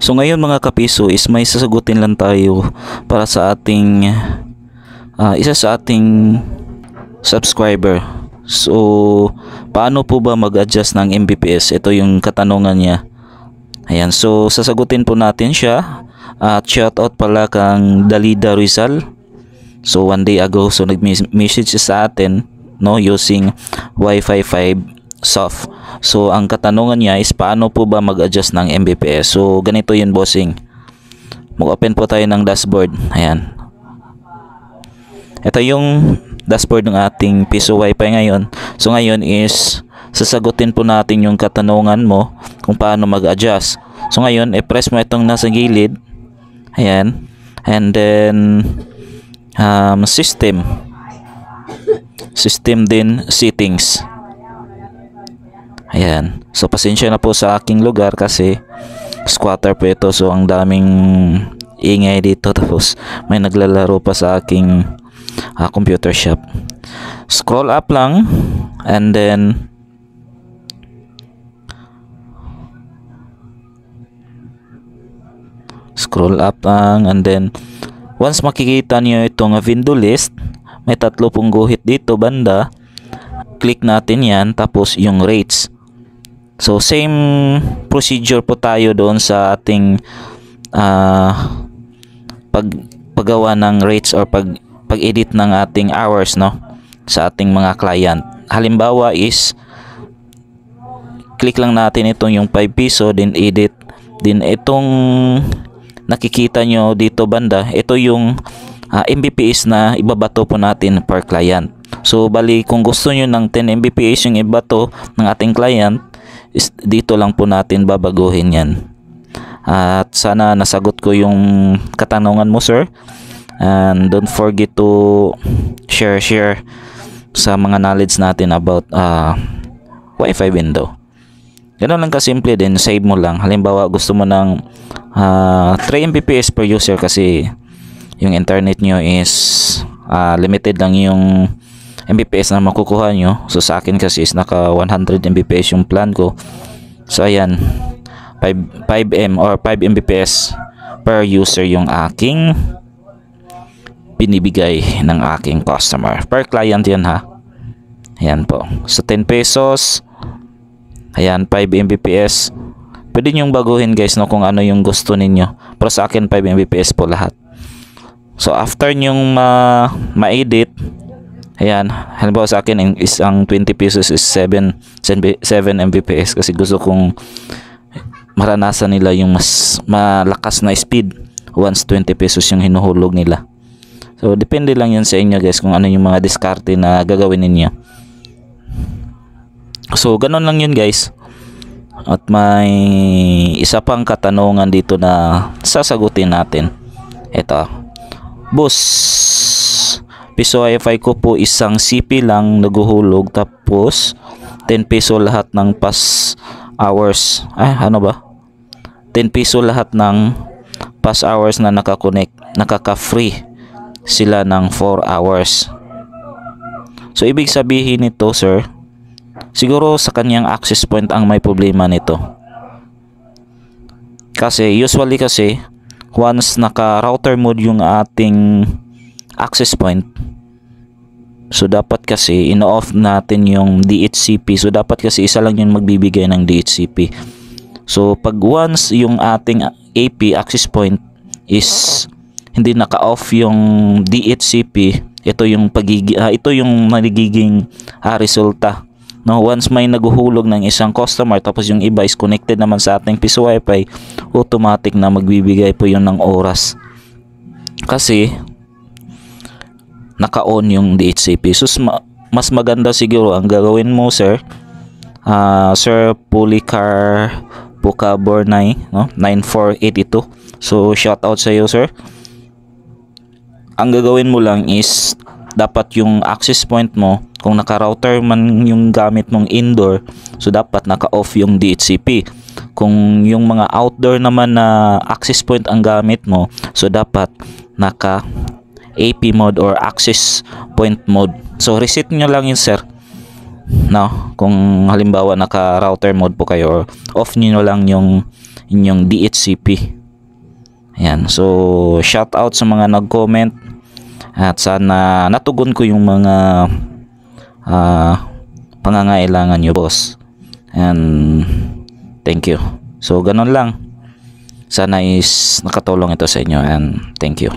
So ngayon mga kapiso is may sasagutin lang tayo para sa ating isa sa ating subscriber. So paano po ba mag-adjust ng Mbps? Ito yung katanungan niya. Ayan, so sasagutin po natin siya. At shoutout pala kang Dalida Rizal. So one day ago so nag-message sa atin no using Wi-Fi 5 soft. So ang katanungan niya is paano po ba mag-adjust ng Mbps? So ganito yun bossing. Mag-open po tayo ng dashboard. Ayan. Ito yung dashboard ng ating Piso Wi-Fi ngayon. So ngayon is sasagutin po natin yung katanungan mo kung paano mag-adjust. So ngayon i-press mo itong nasa gilid. Ayan. And then system din settings. Ayan. So pasensya na po sa aking lugar kasi squatter po ito. So ang daming ingay dito. Tapos may naglalaro pa sa aking computer shop. Scroll up lang. And then scroll up lang. And then once makikita niyo itong window list, may tatlo pong guhit dito banda. Click natin yan. Tapos yung rates. So same procedure po tayo doon sa ating paggawa ng rates or pag-edit ng ating hours no sa ating mga client. Halimbawa is click lang natin itong yung 5 piso then edit. Then itong nakikita nyo dito banda, ito yung Mbps na ibabato po natin per client. So bali kung gusto nyo ng 10 Mbps yung ibato ng ating client, is dito lang po natin babaguhin yan. At sana nasagot ko yung katanungan mo sir. And don't forget to share sa mga knowledge natin about Wi-Fi window. Ganun lang kasimple din, save mo lang. Halimbawa gusto mo ng 3 Mbps per user kasi yung internet nyo is limited lang yung Mbps na makukuha nyo. So sa akin kasi is naka 100 Mbps yung plan ko. So ayan, 5M or 5 Mbps per user yung aking binibigay ng aking customer. Per client yan ha. Ayan po. So 10 pesos. Ayan, 5 Mbps. Pwede nyong baguhin guys no kung ano yung gusto ninyo. Pero sa akin 5 Mbps po lahat. So after nyong ma-edit, ayan, halimbawa sa akin is ang 20 pesos is 7 Mbps kasi gusto kong maranasan nila yung mas malakas na speed once 20 pesos yung hinuhulog nila. So depende lang yun sa inyo guys kung ano yung mga diskarte na gagawin ninyo. So ganun lang yun guys. At may isa pang katanungan dito na sasagutin natin. Ito, boss, Piso Wi-Fi ko po isang CP lang naguhulog tapos 10 peso lahat ng pass hours. Ano ba? 10 peso lahat ng pass hours na nakakonect. Nakaka-free sila ng 4 hours. So ibig sabihin nito sir, siguro sa kanyang access point ang may problema nito. Kasi usually kasi once naka-router mode yung ating access point, so dapat kasi ino-off natin yung DHCP. So dapat kasi isa lang yung magbibigay ng DHCP. So pag once yung ating AP access point is hindi naka-off yung DHCP, ito yung nagiging resulta. No, once may naguhulog ng isang customer tapos yung iba is connected naman sa ating Piso Wi-Fi, automatic na magbibigay po yun ng oras. Kasi naka-on yung DHCP. So mas maganda siguro ang gagawin mo sir, Sir Policar Pucabornay, no? 9482. So shout out sa iyo sir. Ang gagawin mo lang is dapat yung access point mo, kung naka-router man yung gamit mong indoor, so dapat naka-off yung DHCP. Kung yung mga outdoor naman na access point ang gamit mo, so dapat naka AP mode or access point mode. So reset nyo lang yun sir. No, kung halimbawa naka router mode po kayo, or off nyo lang yung inyong DHCP. Ayan, so shout out sa mga nag-comment at sana natugon ko yung mga pangangailangan nyo, boss. And thank you. So ganun lang. Sana is nakatulong ito sa inyo and thank you.